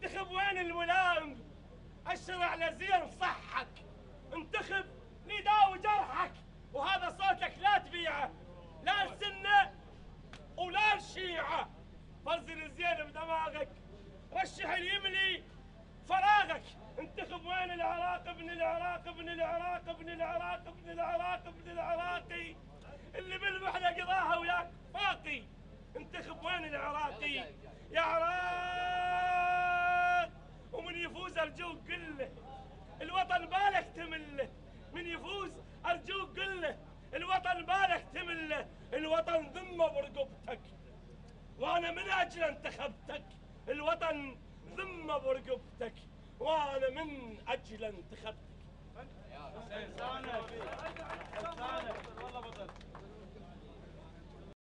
انتخب وين الملام، اشرع لزين صحك، انتخب ليداوي جرحك، وهذا صوتك لا تبيعه، لا السنة ولا الشيعة. فرزن الزين بدماغك، رشح اللي فراغك. انتخب وين العراق ابن العراق ابن العراق ابن العراق ابن العراق ابن العراقي اللي بالمحنة قضاها وياك باقي. انتخب وين العراقي يا عراق، ومن يفوز ارجوك قله الوطن بالك تمله، من يفوز ارجوك قله الوطن بالك تمله. الوطن ذمه برقبتك وانا من اجل انتخبتك، الوطن ذمه برقبتك وانا من اجل انتخبتك.